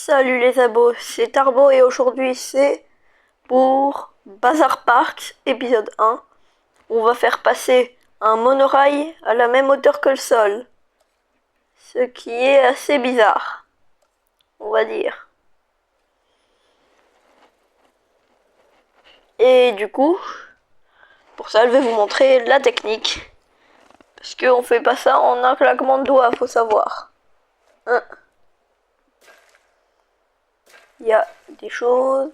Salut les abos, c'est Tarbo et aujourd'hui c'est pour Bazar Parks épisode 1. On va faire passer un monorail à la même hauteur que le sol. Ce qui est assez bizarre, on va dire. Et du coup, pour ça je vais vous montrer la technique. Parce qu'on fait pas ça en un claquement de doigts, faut savoir. Il y a des choses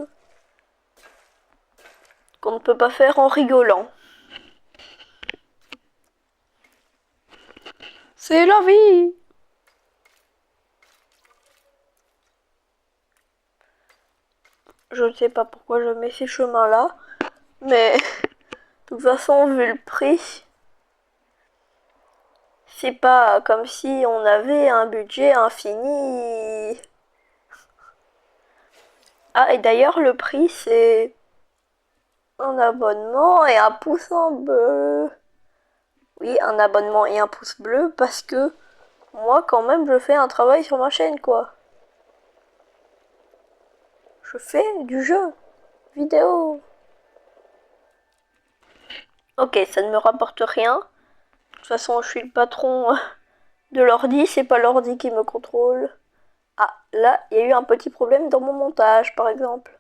qu'on ne peut pas faire en rigolant. C'est la vie! Je ne sais pas pourquoi je mets ces chemins-là, mais de toute façon, vu le prix, c'est pas comme si on avait un budget infini. Ah, et d'ailleurs, le prix, c'est un abonnement et un pouce en bleu. Oui, un abonnement et un pouce bleu parce que moi, quand même, je fais un travail sur ma chaîne, quoi. Je fais du jeu vidéo. Ok, ça ne me rapporte rien. De toute façon, je suis le patron de l'ordi, c'est pas l'ordi qui me contrôle. Ah, là, il y a eu un petit problème dans mon montage, par exemple.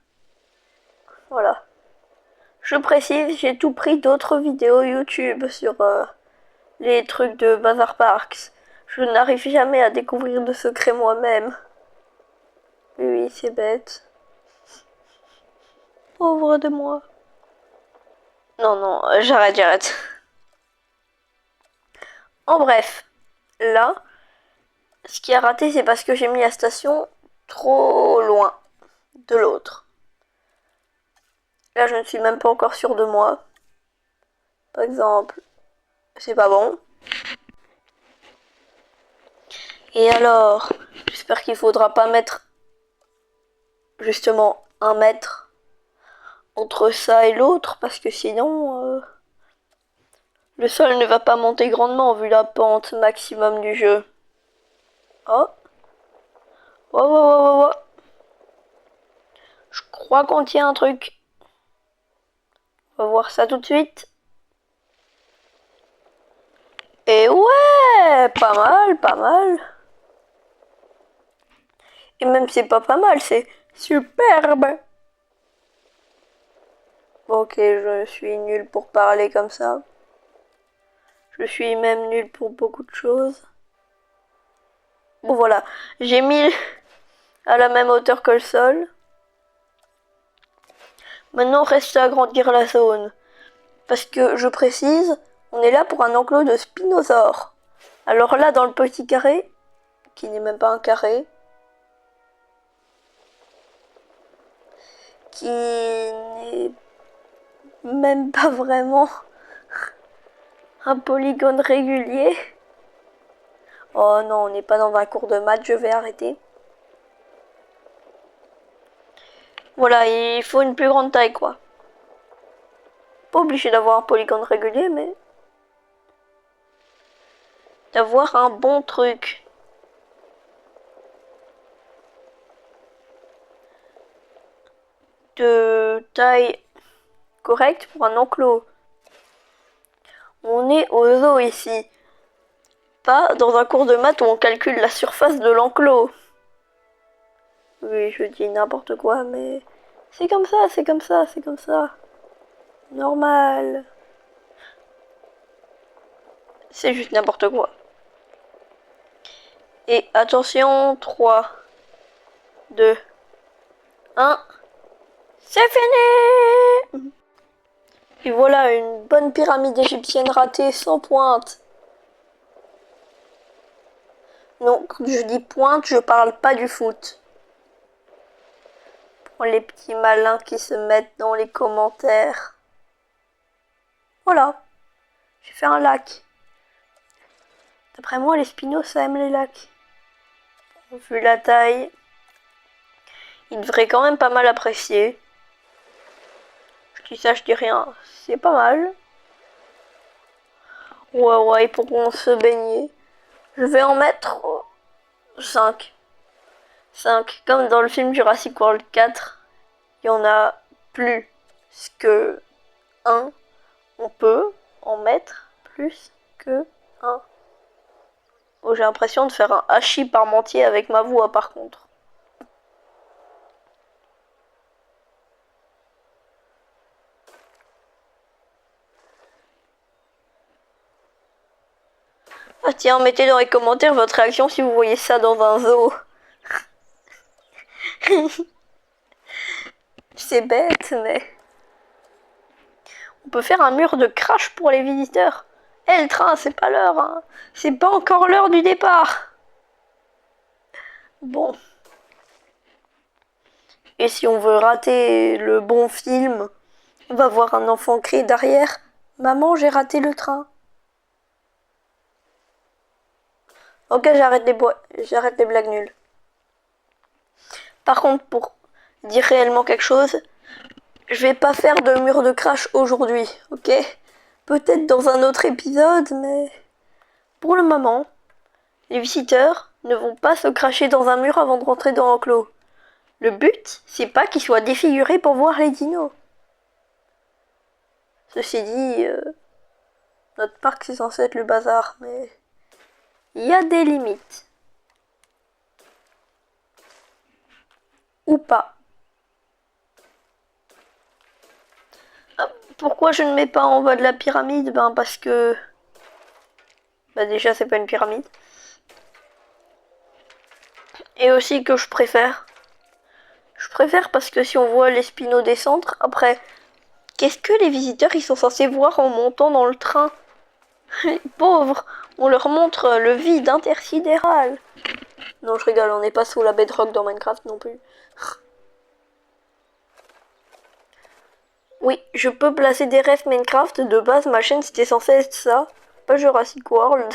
Voilà. Je précise, j'ai tout pris d'autres vidéos YouTube sur les trucs de Bazar Parks. Je n'arrive jamais à découvrir de secrets moi-même. Oui, c'est bête. Pauvre de moi. Non, non, j'arrête. En bref, là, ce qui a raté, c'est parce que j'ai mis la station trop loin de l'autre. Là, je ne suis même pas encore sûre de moi. Par exemple, c'est pas bon. Et alors, j'espère qu'il faudra pas mettre justement 1 mètre entre ça et l'autre, parce que sinon, le sol ne va pas monter grandement vu la pente maximum du jeu. Oh. Oh. Je crois qu'on tient un truc. On va voir ça tout de suite. Et ouais, pas mal. Et même c'est pas mal, c'est superbe. Ok, je suis nulle pour parler comme ça. Je suis même nulle pour beaucoup de choses. Bon voilà, j'ai mis à la même hauteur que le sol. Maintenant, reste à agrandir la zone. Parce que, je précise, on est là pour un enclos de spinosaures. Alors là, dans le petit carré, qui n'est même pas un carré, qui n'est même pas vraiment un polygone régulier. Oh non, on n'est pas dans un cours de maths, je vais arrêter. Voilà, il faut une plus grande taille, quoi. Pas obligé d'avoir un polygone régulier, mais d'avoir un bon truc. De taille correcte pour un enclos. On est au zoo ici. Pas dans un cours de maths où on calcule la surface de l'enclos. Oui, je dis n'importe quoi, mais c'est comme ça. Normal. C'est juste n'importe quoi. Et attention, 3, 2, 1. C'est fini! Et voilà, une bonne pyramide égyptienne ratée sans pointe. Non, quand je dis pointe, je parle pas du foot. Pour les petits malins qui se mettent dans les commentaires. Voilà, j'ai fait un lac. D'après moi, les spinos, ça aime les lacs. Vu la taille, ils devraient quand même pas mal apprécier. Je dis ça, je dis rien. C'est pas mal. Ouais, ils pourront se baigner. Je vais en mettre 5. 5. Comme dans le film Jurassic World 4, il y en a plus que 1. On peut en mettre plus que 1. Oh, j'ai l'impression de faire un hachis parmentier avec ma voix par contre. Ah tiens, mettez dans les commentaires votre réaction si vous voyez ça dans un zoo. C'est bête, mais... On peut faire un mur de crash pour les visiteurs. Eh, le train, c'est pas l'heure, hein. C'est pas encore l'heure du départ. Bon. Et si on veut rater le bon film, on va voir un enfant crier derrière « Maman, j'ai raté le train ». Ok, j'arrête les blagues nulles. Par contre, pour dire réellement quelque chose, je vais pas faire de mur de crash aujourd'hui, ok? Peut-être dans un autre épisode, mais pour le moment, les visiteurs ne vont pas se cracher dans un mur avant de rentrer dans l'enclos. Le but, c'est pas qu'ils soient défigurés pour voir les dinos. Ceci dit, notre parc c'est censé être le bazar, mais il y a des limites. Ou pas. Pourquoi je ne mets pas en bas de la pyramide? Ben parce que... Bah déjà c'est pas une pyramide. Et aussi que je préfère. Je préfère parce que si on voit les spinaux descendre, après, qu'est-ce que les visiteurs ils sont censés voir en montant dans le train? Les pauvres, on leur montre le vide intersidéral. Non, je rigole, on n'est pas sous la bedrock dans Minecraft non plus. Oui, je peux placer des refs Minecraft. De base, ma chaîne c'était censé être ça, pas Jurassic World.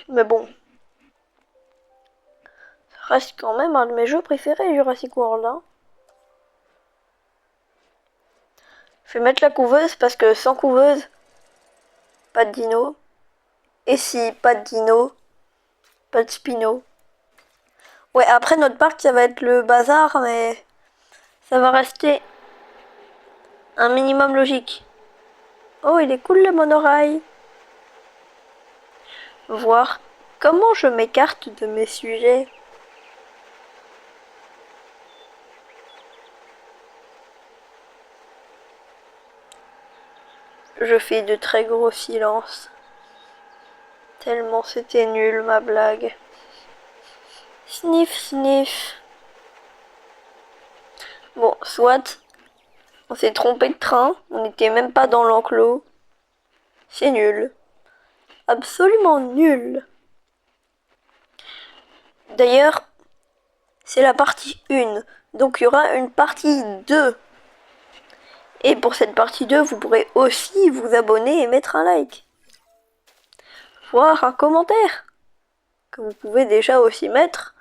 Mais bon. Ça reste quand même un de mes jeux préférés, Jurassic World. Hein. Je vais mettre la couveuse parce que sans couveuse, pas de dino. Et si pas de dino, pas de spino. Ouais, après notre parc, ça va être le bazar, mais ça va rester un minimum logique. Oh, il est cool le monorail. Voir comment je m'écarte de mes sujets. Je fais de très gros silences. Tellement c'était nul ma blague. Sniff, sniff. Bon, soit on s'est trompé de train, on n'était même pas dans l'enclos. C'est nul. Absolument nul. D'ailleurs, c'est la partie 1. Donc il y aura une partie 2. Et pour cette partie 2, vous pourrez aussi vous abonner et mettre un like. Voire un commentaire. Que vous pouvez déjà aussi mettre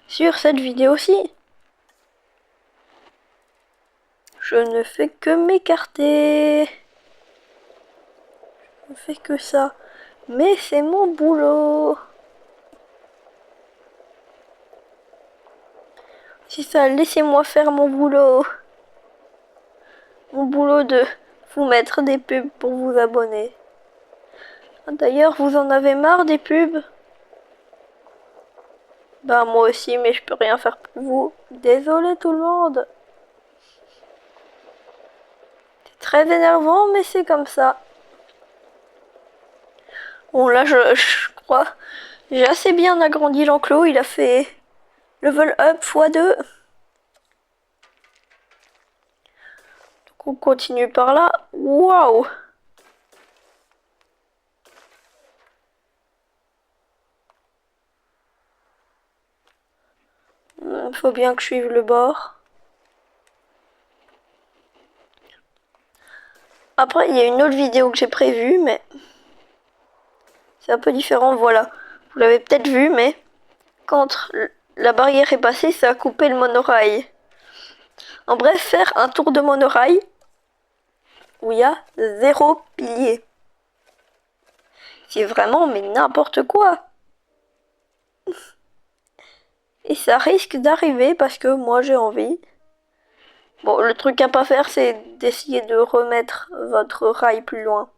sur cette vidéo-ci. Je ne fais que m'écarter. Je ne fais que ça. Mais c'est mon boulot. C'est ça, laissez-moi faire mon boulot. Mon boulot de vous mettre des pubs pour vous abonner. D'ailleurs, vous en avez marre des pubs? Bah moi aussi, mais je peux rien faire pour vous. Désolé tout le monde. C'est très énervant, mais c'est comme ça. Bon là, je crois, j'ai assez bien agrandi l'enclos. Il a fait level up x2. Donc on continue par là. Waouh! Faut bien que je suive le bord. Après, il y a une autre vidéo que j'ai prévue, mais c'est un peu différent. Voilà, vous l'avez peut-être vu, mais quand la barrière est passée, ça a coupé le monorail. En bref, faire un tour de monorail où il y a 0 pilier. C'est vraiment mais n'importe quoi. Et ça risque d'arriver parce que moi j'ai envie. Bon, le truc à pas faire, c'est d'essayer de remettre votre rail plus loin.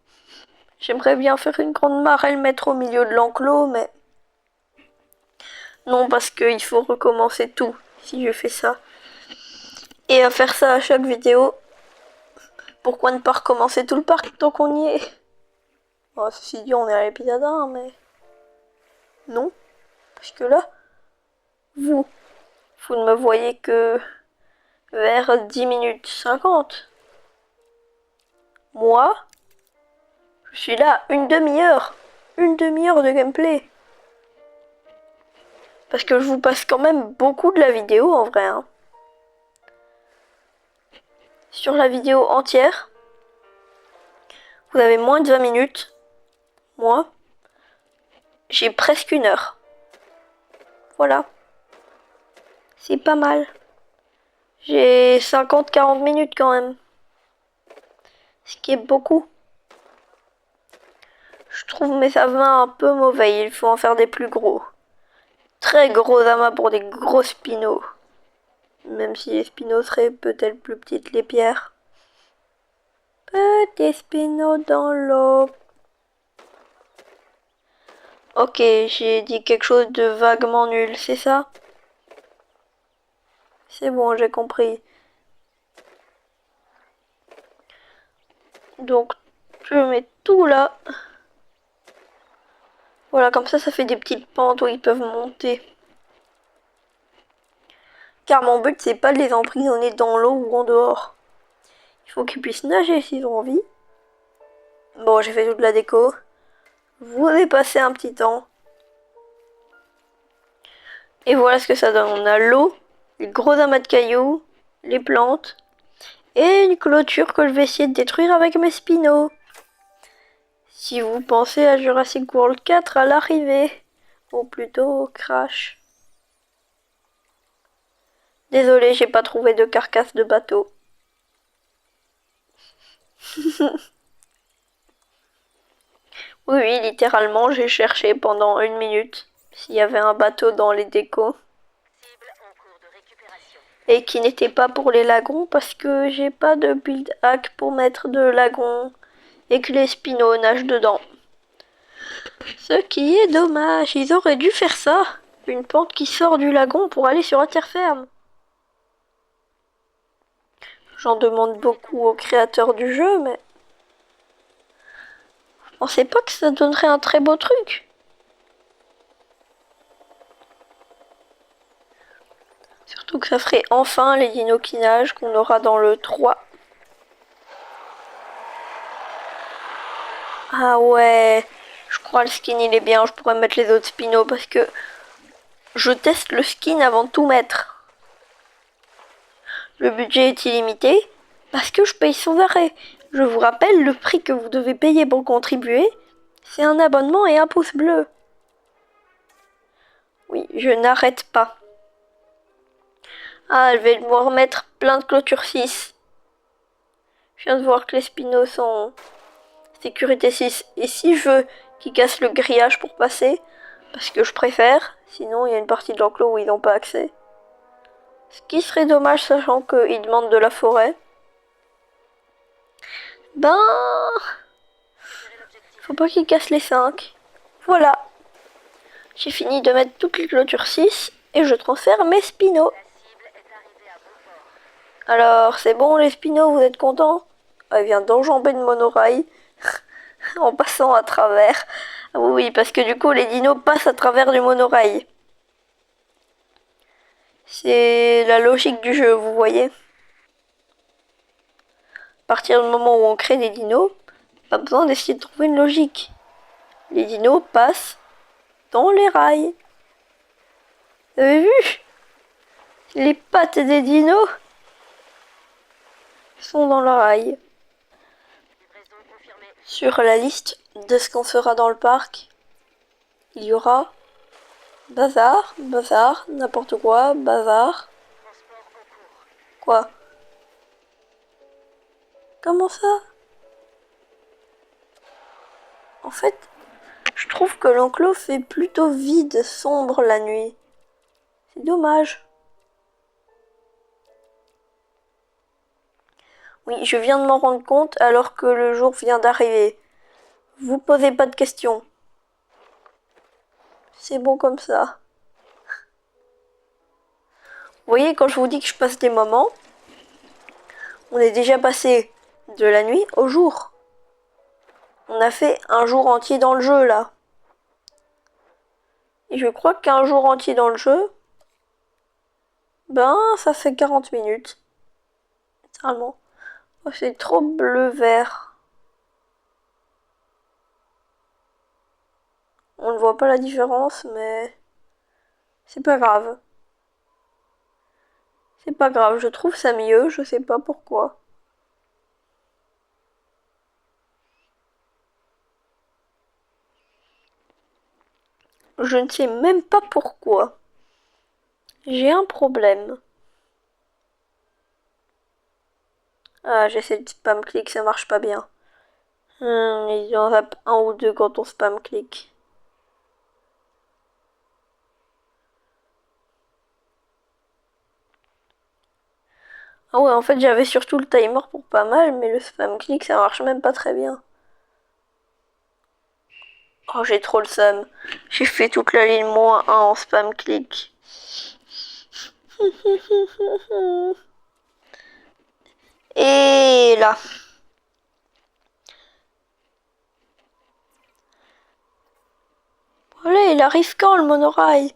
J'aimerais bien faire une grande mare et le mettre au milieu de l'enclos, mais... Non, parce qu'il faut recommencer tout si je fais ça. Et à faire ça à chaque vidéo, pourquoi ne pas recommencer tout le parc tant qu'on y est? Bon, ceci dit, on est à l'épisode 1, mais... Non. Parce que là, vous ne me voyez que vers 10 minutes 50. Moi, je suis là une demi-heure. Une demi-heure de gameplay. Parce que je vous passe quand même beaucoup de la vidéo en vrai. Hein. Sur la vidéo entière, vous avez moins de 20 minutes. Moi, j'ai presque une heure. Voilà. C'est pas mal. J'ai 50-40 minutes quand même. Ce qui est beaucoup. Je trouve mes amas un peu mauvais. Il faut en faire des plus gros. Très gros amas pour des gros spinos. Même si les spinos seraient peut-être plus petites que les pierres. Petits spinos dans l'eau. Ok, j'ai dit quelque chose de vaguement nul, c'est ça? C'est bon, j'ai compris. Donc, je mets tout là. Voilà, comme ça fait des petites pentes où ils peuvent monter. Car mon but, c'est pas de les emprisonner dans l'eau ou en dehors. Il faut qu'ils puissent nager s'ils ont envie. Bon, j'ai fait toute la déco. Vous avez passé un petit temps. Et voilà ce que ça donne. On a l'eau, les gros amas de cailloux, les plantes, et une clôture que je vais essayer de détruire avec mes spinos. Si vous pensez à Jurassic World 4 à l'arrivée, ou plutôt au crash. Désolé, j'ai pas trouvé de carcasse de bateau. Oui, littéralement, j'ai cherché pendant 1 minute s'il y avait un bateau dans les décos. Et qui n'était pas pour les lagons parce que j'ai pas de build hack pour mettre de lagons et que les spinos nagent dedans. Ce qui est dommage, ils auraient dû faire ça. Une pente qui sort du lagon pour aller sur la terre ferme. J'en demande beaucoup aux créateurs du jeu, mais... Je pensais pas que ça donnerait un très beau truc. Surtout que ça ferait enfin les dinos qui nagent qu'on aura dans le 3. Ah ouais, je crois le skin il est bien, je pourrais mettre les autres spinos parce que je teste le skin avant de tout mettre. Le budget est illimité parce que je paye sans arrêt. Je vous rappelle, le prix que vous devez payer pour contribuer, c'est un abonnement et un pouce bleu. Oui, je n'arrête pas. Ah, je vais devoir remettre plein de clôtures 6. Je viens de voir que les spinos sont sécurité 6. Et si je veux qu'ils cassent le grillage pour passer, parce que je préfère, sinon il y a une partie de l'enclos où ils n'ont pas accès. Ce qui serait dommage sachant qu'ils demandent de la forêt. Ben... Faut pas qu'ils cassent les 5. Voilà. J'ai fini de mettre toutes les clôtures 6 et je transfère mes spinos. Alors, c'est bon les spinos, vous êtes contents? Elle vient d'enjamber le monorail en passant à travers. Ah oui, parce que du coup, les dinos passent à travers du monorail. C'est la logique du jeu, vous voyez. À partir du moment où on crée des dinos, pas besoin d'essayer de trouver une logique. Les dinos passent dans les rails. Vous avez vu? Les pattes des dinos sont dans le rail. Sur la liste de ce qu'on fera dans le parc, il y aura bazar, n'importe quoi, bazar. Quoi? Comment ça? En fait, je trouve que l'enclos fait plutôt vide, sombre la nuit. C'est dommage. Oui, je viens de m'en rendre compte alors que le jour vient d'arriver. Vous posez pas de questions. C'est bon comme ça. Vous voyez, quand je vous dis que je passe des moments, on est déjà passé de la nuit au jour. On a fait un jour entier dans le jeu, là. Et je crois qu'un jour entier dans le jeu, ben, ça fait 40 minutes. Littéralement. Oh, c'est trop bleu-vert. On ne voit pas la différence, mais c'est pas grave. C'est pas grave, je trouve ça mieux, je sais pas pourquoi. Je ne sais même pas pourquoi. J'ai un problème. Ah, j'essaie de spam click, ça marche pas bien. Il y en a un ou deux quand on spam click. Ah ouais, en fait, j'avais surtout le timer pour pas mal, mais le spam click, ça marche même pas très bien. Oh, j'ai trop le seum. J'ai fait toute la ligne -1 en spam click. Et là. Allez, il arrive quand le monorail?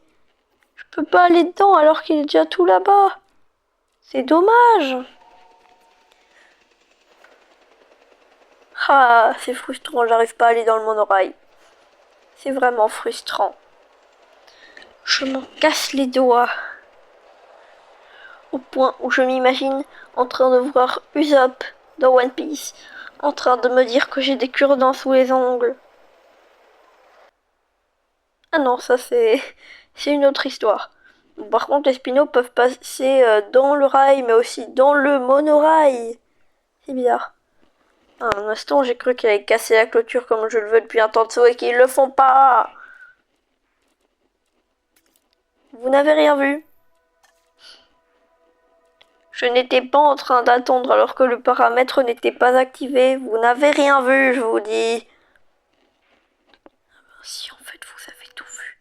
Je peux pas aller dedans alors qu'il est déjà tout là-bas. C'est dommage. Ah, c'est frustrant, j'arrive pas à aller dans le monorail. C'est vraiment frustrant. Je m'en casse les doigts. Au point où je m'imagine en train de voir Usopp dans One Piece, en train de me dire que j'ai des cure-dents sous les ongles. Ah non, ça c'est une autre histoire. Par contre, les Spinots peuvent passer dans le rail, mais aussi dans le monorail. C'est bizarre. Un instant, j'ai cru qu'ils allaient casser la clôture comme je le veux depuis un temps de saut et qu'ils le font pas. Vous n'avez rien vu? Je n'étais pas en train d'attendre alors que le paramètre n'était pas activé. Vous n'avez rien vu, je vous dis. Si en fait vous avez tout vu.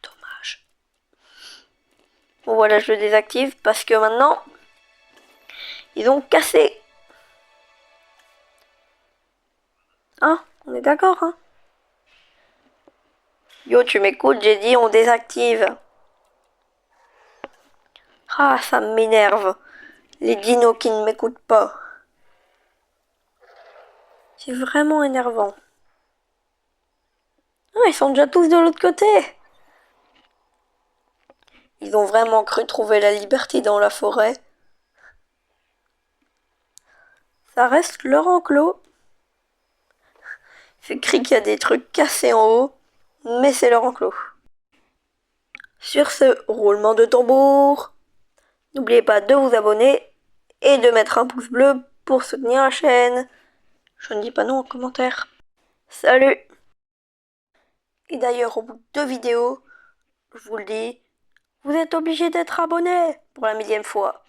Dommage. Bon voilà, je le désactive parce que maintenant, ils ont cassé. Hein? On est d'accord, hein? Yo, tu m'écoutes, j'ai dit on désactive. Ah, ça m'énerve. Les dinos qui ne m'écoutent pas. C'est vraiment énervant. Ah, ils sont déjà tous de l'autre côté. Ils ont vraiment cru trouver la liberté dans la forêt. Ça reste leur enclos. C'est écrit qu'il y a des trucs cassés en haut, mais c'est leur enclos. Sur ce roulement de tambour, n'oubliez pas de vous abonner et de mettre un pouce bleu pour soutenir la chaîne. Je ne dis pas non en commentaire. Salut! Et d'ailleurs, au bout de 2 vidéos, je vous le dis, vous êtes obligé d'être abonné pour la 1000e fois.